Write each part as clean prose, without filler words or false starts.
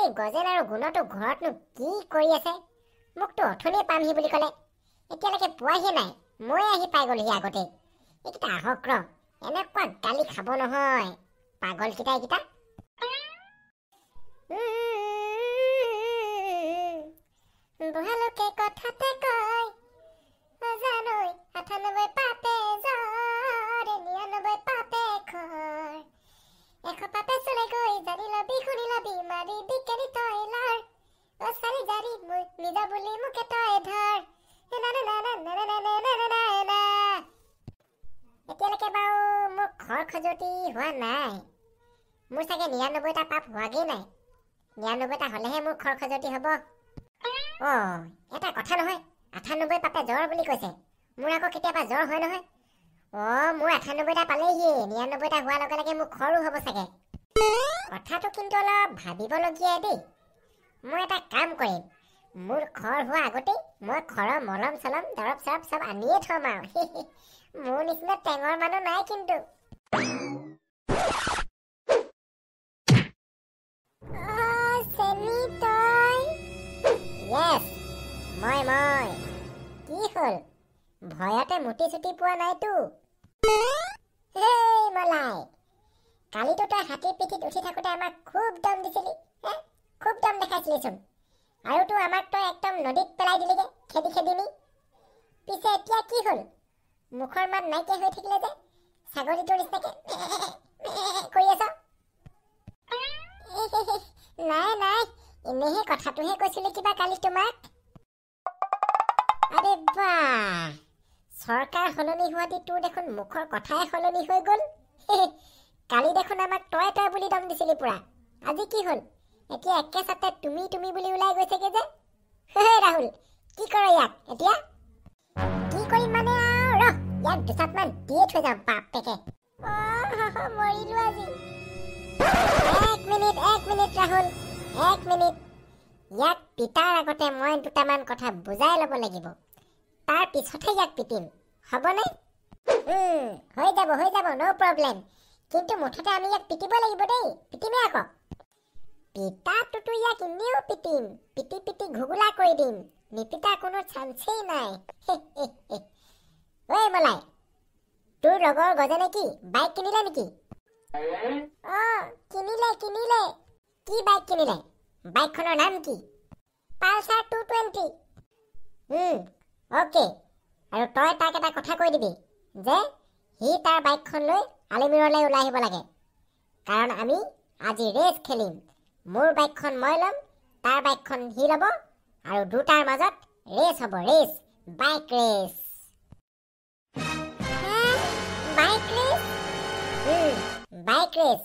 এই গজেন আৰু গুণটো ঘৰতনো কি কৰি আছে? মোকতো অথনিয়ে পামহি বুলি ক'লে, এতিয়ালৈকে পোৱাহি নাই। মই আহি পাই গ'লোহি আগতে। এইকেইটা আহক ৰ, এনেকুৱা গালি খাব নহয় পাগলকেইটা এইকেইটা। বুঢ়ালোকে কথাতে কয় জানৈ 98 পাপে জ্বৰ 99 পাপে খৰ 100 পাপে চলে গৈ জানি লবি শুনি লবি মাৰি বিকেনি তই লৰ অ চাৰি জাৰি নিজ বুলি মোকে তই ধৰ এতিয়ালৈকে বাৰু মোৰ খৰ খজুৱতি হোৱা নাই। মোৰ চাগে 99টা পাপ হোৱাগেই নাই। 99টা হ'লেহে মোৰ খৰ খজুৱতি হ'ব। এটা কথা নহয়, 98 পাপে জ্বৰ বুলি কৈছে। মোৰ আকৌ কেতিয়াবা জ্বৰ হয় নহয়। মোৰ 98টা পালেহি, 99টা হোৱাৰ লগে লগে মোৰ খৰো হ'ব চাগে। কথাটো কিন্তু অলপ ভাবিবলগীয়া দেই। মই এটা কাম কৰিম, মোৰ খৰ হোৱা আগতেই মই খৰৰ মলম চলম দৰৱ চৰব চব আনিয়ে থম আৰু। মোৰ নিচিনা টেঙৰ মানুহ নাই কিন্তু। মই কি হ'ল? ভয়তে মুটি চুটি পোৱা নাইতো। হেই মলাই, কালিতো তই হাতীৰ পিঠিত উঠি থাকোঁতে আমাক খুব দম দিছিলি, খুব দম দেখাইছিলিচোন। আৰু তো আমাক তই একদম নদীত পেলাই দিলিগে খেদি খেদি নি। পিছে এতিয়া কি হ'ল? মুখৰ মাত নাইকিয়া হৈ থাকিলে যে, ছাগলীটোৰ নিচিনাকে কৰি আছ। নাই, এনেহে কথাটোহে কৈছিলো কিবা কালি তোমাক। আৰে বাহ, চৰকাৰ সলনি হোৱাতে তোৰ দেখোন মুখৰ কথাই সলনি হৈ গ'ল। কালি দেখোন আমাক তই বুলি দম দিছিলি পুৰা। আজি কি হ'ল? এতিয়া একে চাতে তুমি বুলি ওলাই গৈছেগে যে। ৰাহুল, কি কৰ ইয়াক এতিয়া? কি কৰিম মানে আৰু ৰহ, ইয়াক দুচাটমান দিয়ে থৈ যাম বাপেকে। মৰিলো আজি। এক মিনিট ৰাহুল, 1 মিনিট। ইয়াক পিতাৰ আগতে মই দুটামান কথা বুজাই ল'ব লাগিব, তাৰ পিছতহে ইয়াক পিটিম, হ'বনে? হৈ যাব ন' প্ৰব্লেম। কিন্তু মুঠতে আমি ইয়াক পিটিব লাগিব দেই, পিটিমেই আকৌ। পিতাটোতো ইয়াক এনেও পিটিম, পিটি ঘুগুলা কৰি দিম, নিপিটা কোনো চান্সেই নাই। ঐ মলাই, তোৰ লগৰ গজেনে কি বাইক কিনিলে নেকি? কিনিলে। কি বাইক কিনিলে? বাইকখনৰ নাম কি? পালচাৰ 220। অ'কে। আৰু তই তাক এটা কথা কৈ দিবি যে সি তাৰ বাইকখন লৈ আলিমূৰলৈ ওলাই আহিব লাগে, কাৰণ আমি আজি ৰেচ খেলিম। মোৰ বাইকখন মই ল'ম, তাৰ বাইকখন সি ল'ব, আৰু দুটাৰ মাজত ৰেচ হ'ব, বাইক ৰেচ। Bike race?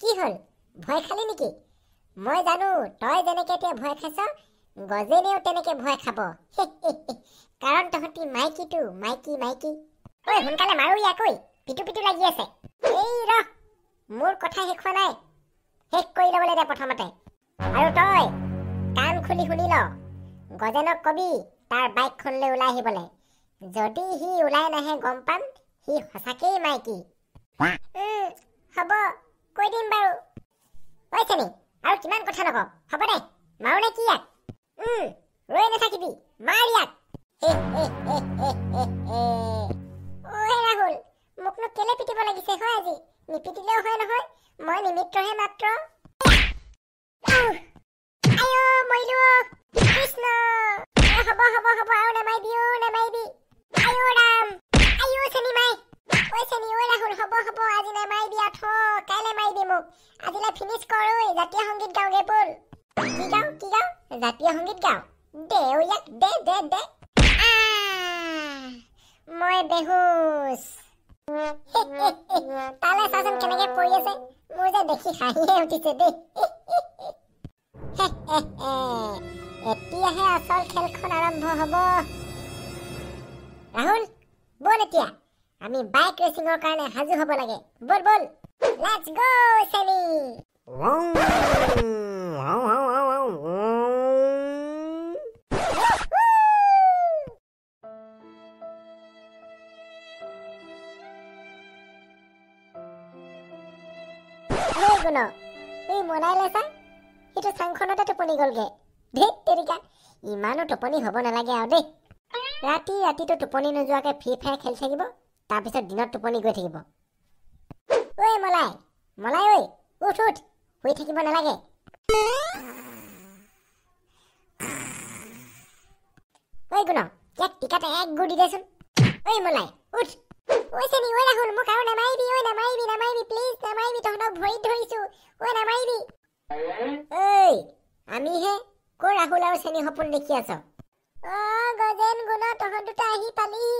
কি হ'ল, ভয় খালি নেকি? মই জানো তই যেনেকে এতিয়া ভয় খাইছ, গজেনেও তেনেকে ভয় খাব। কাৰণ তহঁতি মাইকীটো, মাইকী। ঐ সোনকালে মাৰো ইয়াক, ঐ পিটু লাগি আছে। এই ৰহ, মোৰ কথা শেষ হোৱা নাই, শেষ কৰি ল'বলৈ দে প্ৰথমতে। আৰু তই কাণ খুলি শুনি ল, গজেনক কবি তাৰ বাইকখনলৈ ওলাই আহিবলৈ। যদি সি ওলাই নাহে গম পাম সি সঁচাকেই মাইকী। হ'ব, কৈ দিম বাৰু। ঐ চেনি, আৰু কিমান কথা নক, হ'ব দে, মাৰো নে কি ইয়াক? ৰৈ নাথাকিবি, মাৰ ইয়াক। ৰাহুল, মোকনো কেলে পিটিব লাগিছে হয় আজি? নিপিটিলেও হয় নহয়, মই নিমিত্ৰহে মাত্ৰ। মৰিলো কৃষ্ণ। হ'ব, আৰু নেমাৰিবি। ৰাম, চেনি মাই। ঐ চেনি, ৰাহুল, হ'ব, আজি নেমাৰিবি, কাইলৈ মাৰিবি মোক। আজিলৈ ফিনিছ কৰ, জাতীয় সংগীত গাওঁগে ব'ল। কি গাওঁ? জাতীয় সংগীত গাওঁ? দে ইয়াক, দে। মই বেহুচ। তালে চাচোন কেনেকে পৰি আছে, মোৰ যে দেখি হাঁহিয়ে উঠিছে দেই। এতিয়াহে আচল খেলখন আৰম্ভ হ'ব। ৰাহুল, ব'ল এতিয়া আমি বাইক ৰেচিঙৰ কাৰণে সাজু হ'ব লাগে। ব'ল, লেটছ গো চেনি। এই মনাইলে চা, সেইটো চাংখনতে টোপনি গ'লগে। ধেত তেৰিকা, ইমানো টোপনি হ'ব নালাগে আৰু দেই। ৰাতিটো টোপনি নোযোৱাকৈ ফ্ৰী ফায়াৰ খেলি থাকিব, তাৰপিছত দিনত টোপনি গৈ থাকিব। ঐ মলাই ঐ, উঠ শুই থাকিব নালাগে। ঐ গুণ, ইয়াক টিকাতে এক গুৰ দি দেচোন। ঐ মলাই উঠ। ঐ চেনি, ঐ ৰাহুল, মোক আৰু নামাৰিবি, ঐ নামাৰিবি প্লিজ, নামাৰিবি, তহঁতক ভৰিত ধৰিছো, ঐ নামাৰিবি। ঐ আমিহে কৰ ৰাহুল আৰু চেনি সপোন দেখি আছ? গজেন গুণ, তহঁত দুটা আহি পালিহি।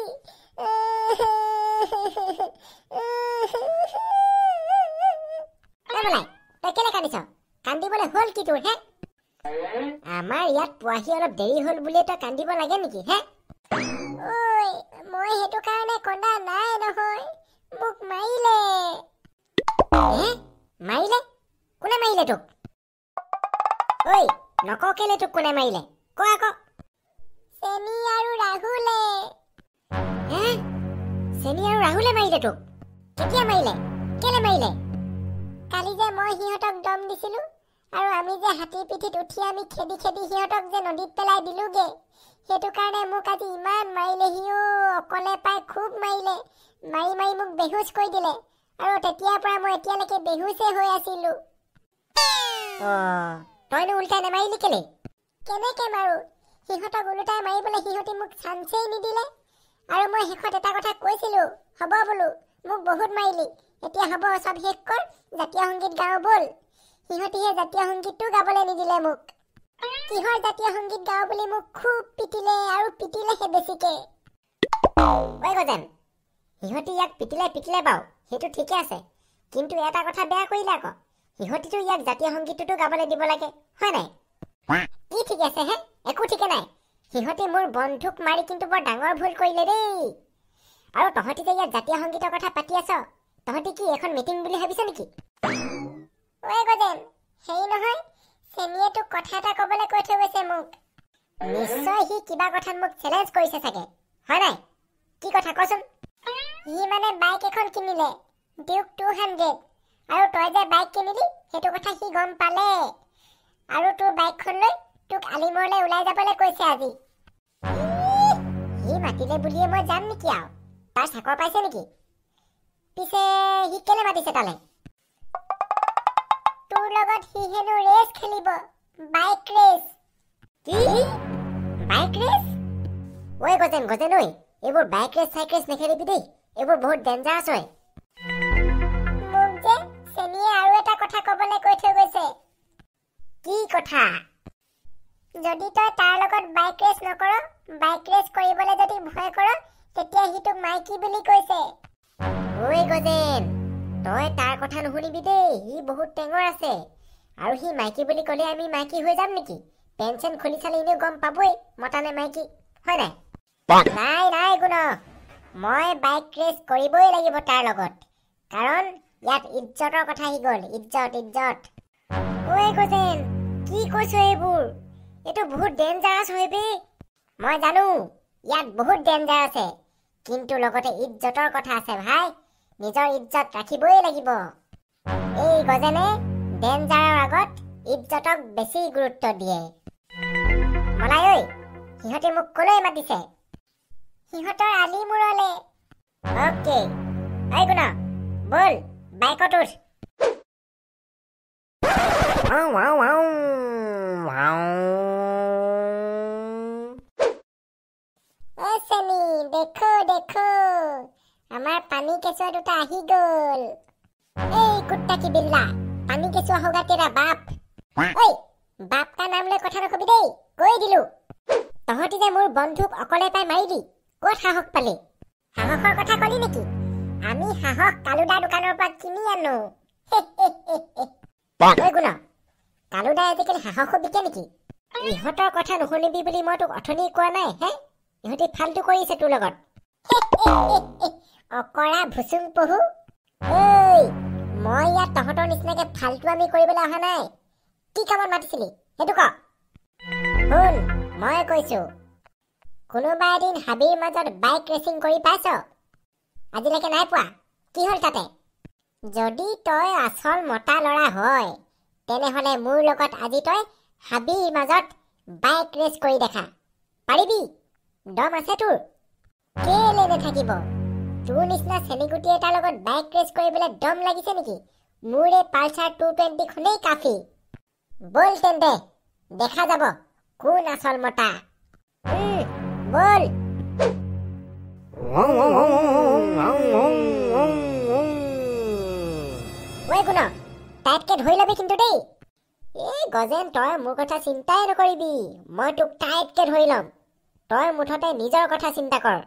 মলাই তই কেলে কান্দিছ? কান্দিবলৈ হ'ল কি তোৰ হে? আমাৰ ইয়াত পোৱাহি অলপ দেৰি হ'ল বুলিয়ে তই কান্দিব লাগে নেকি হে? ঐ মই সেইটো কাৰণে কন্দা নাই নহয়, মোক মাৰিলে। মাৰিলে? কোনে মাৰিলে তোক? ঐ নক কেলে তোক কোনে মাৰিলে? ক আকৌ। চেনি আৰু ৰাহুলে। চেনি আৰু ৰাহুলে মাৰিলে তোক? কেতিয়া মাৰিলে? কেলে মাৰিলে? কালি যে মই সিহঁতক দম দিছিলো, আৰু আমি যে হাতীৰ পিঠিত উঠি আমি খেদি সিহঁতক যে নদীত পেলাই দিলোগে, সেইটো কাৰণে মোক আজি ইমান মাৰিলে। সিও অকলে পাই খুব মাৰিলে, মাৰি মোক বেহুচ কৰি দিলে, আৰু তেতিয়াৰ পৰা মই এতিয়ালৈকে বেহুচে হৈ আছিলো। তইনো উল্টাই নেমাৰিলি কেলে? কেনেকে মাৰো? সিহঁতক ওলোটাই মাৰিবলৈ সিহঁতি মোক চান্সেই নিদিলে। আৰু মই শেষত এটা কথা কৈছিলো, হ'ব বোলো, মোক বহুত মাৰিলি, এতিয়া হ'ব চব শেষ কৰ, জাতীয় সংগীত গাওঁ বল। সিহঁতিহে জাতীয় সংগীতটো গাবলৈ নিদিলে মোক। কিহৰ জাতীয় সংগীত গাওঁ বুলি মোক খুব পিটিলে, আৰু পিটিলেহে বেছিকে। ঐ গজেন, সিহঁতি ইয়াক পিটিলে বাৰু, সেইটো ঠিকে আছে, কিন্তু এটা কথা বেয়া কৰিলে আকৌ। সিহঁতিতো ইয়াক জাতীয় সংগীতটোতো গাবলৈ দিব লাগে, হয় নাই? কি ঠিক আছে হে? একো ঠিকে নাই। সিহঁতি মোৰ বন্ধুক মাৰি কিন্তু বৰ ডাঙৰ ভুল কৰিলে দেই। আৰু তহঁতি যে ইয়াত জাতীয় সংগীতৰ কথা পাতি আছ, তহঁতি কি এখন মিটিং বুলি ভাবিছ নেকি? ঐ গজেন, হেৰি নহয়, চেনিয়ে তোক কথা এটা কবলৈ কৈ থৈ গৈছে মোক। নিশ্চয় সি কিবা কথাত মোক চেলেঞ্জ কৰিছে চাগে, হয় নাই? কি কথা কচোন? সি মানে বাইক এখন কিনিলে, ডিউক 200, আৰু তই যে বাইক কিনিলি সেইটো কথা সি গম পালে, আৰু তোৰ বাইকখন লৈ তোক আলিমূৰলৈ ওলাই যাবলৈ কৈছে আজি। সি মাতিলে বুলিয়ে মই যাম নেকি আৰু? তাৰ চাকৰ পাইছে নেকি? পিছে সি কেলে মাতিছে তালে? তোৰ লগত সি হেনো ৰেচ খেলিব, বাইক ৰেচ। কি? Bike race? ঐ গজেন ঐ, এইবোৰ বাইক ৰেচ চাইক ৰেচ নেখেলিবি দেই, এইবোৰ বহুত ডেঞ্জাৰাছ হয়। মোক যে চেনিয়ে আৰু এটা কথা কবলৈ কৈ থৈ গৈছে। কি কথা? যদি তই তাৰ লগত বাইক ৰেচ নকৰ, বাইক ৰেচ কৰিবলৈ যদি ভয় কৰ, তেতিয়া সি তোক মাইকী বুলি কৈছে। ঐ গজেন, তই তাৰ কথা নুশুনিবি দেই, সি বহুত টেঙৰ আছে, আৰু সি মাইকী বুলি ক'লে আমি মাইকী হৈ যাম নেকি? পেঞ্চন খুলি চালে এনেও গম পাবই মতা নে মাইকী, হয় নাই? নাই গুণ, মই বাইক ৰেচ কৰিবই লাগিব তাৰ লগত, কাৰণ ইয়াত ইজ্জতৰ কথা আহি গ'ল, ইজ্জত। ঐ গজেন, কি কৈছ এইবোৰ? এইটো বহুত ডেঞ্জাৰাছ হয় বে। মই জানো ইয়াত বহুত ডেঞ্জাৰ আছে, কিন্তু লগতে ইজ্জতৰ কথা আছে ভাই, নিজৰ ইজ্জত ৰাখিবই লাগিব। এই গজেনে ডেঞ্জাৰৰ আগত ইজ্জতক বেছি গুৰুত্ব দিয়ে। মলাই ঐ, সিহঁতে মোক কলৈ মাতিছে? সিহঁতৰ আলিমূৰলে। অকে, ঐ গুণ, বল বাইকত উঠ। চেনি দেখো, আমাৰ পানী কেঁচুৱা দুটা আহি গ'ল। এই কুত্তা কি বিল্লা, পানী কেঁচুৱা হোগা তেৰা বাপ। ঐ বাপ কা নাম লৈ কথা নকবি দেই, কৈ দিলো। তহঁতি যে মোৰ বন্ধুক অকলে পাই মাৰিলি, ক'ত সাহস পালি? সাহসৰ কথা কলি নেকি? আমি সাহস কালুদাৰ দোকানৰ পৰা কিনি আনো। ঐ গুণ, কালুদাই আজিকালি সাহসো বিকে নেকি? ইহঁতৰ কথা নুশুনিবি বুলি মই তোক অথনি কোৱা নাই হে? ইহঁতি ফাল্টু কৰিছে তোৰ লগত। অকৰা ভুচুং পহু। ঐ মই ইয়াত তহঁতৰ নিচিনাকে ফাল্টু আমি কৰিবলৈ অহা নাই। কি কামত মাতিছিলি সেইটো ক? শুন, মই কৈছো, কোনোবা এদিন হাবিৰ মাজত বাইক ৰেচিং কৰি পাইছ? আজিলৈকে নাই পোৱা। কি হ'ল তাতে? যদি তই আচল মতা ল'ৰা হয়, তেনেহ'লে মোৰ লগত আজি তই হাবিৰ মাজত বাইক ৰেচ কৰি দেখা পাৰিবি? দম আছে তোৰ? কেলে নাথাকিব? তোৰ নিচিনা চেনিগুটি এটাৰ লগত বাইক ৰেচ কৰিবলৈ দম লাগিছে নেকি? মোৰ এই পালচাৰ 220 খনেই কাফি। বল তেন্তে দেখা যাব কোন আচল মতা। বল। ঐ গুণ, টাইটকে ধৰি ল'বি কিন্তু দেই। এই গজেন, তই মোৰ কথা চিন্তাই নকৰিবি, মই তোক টাইটকে ধৰি ল'ম। তই মুঠতে নিজৰ কথা চিন্তা কৰ।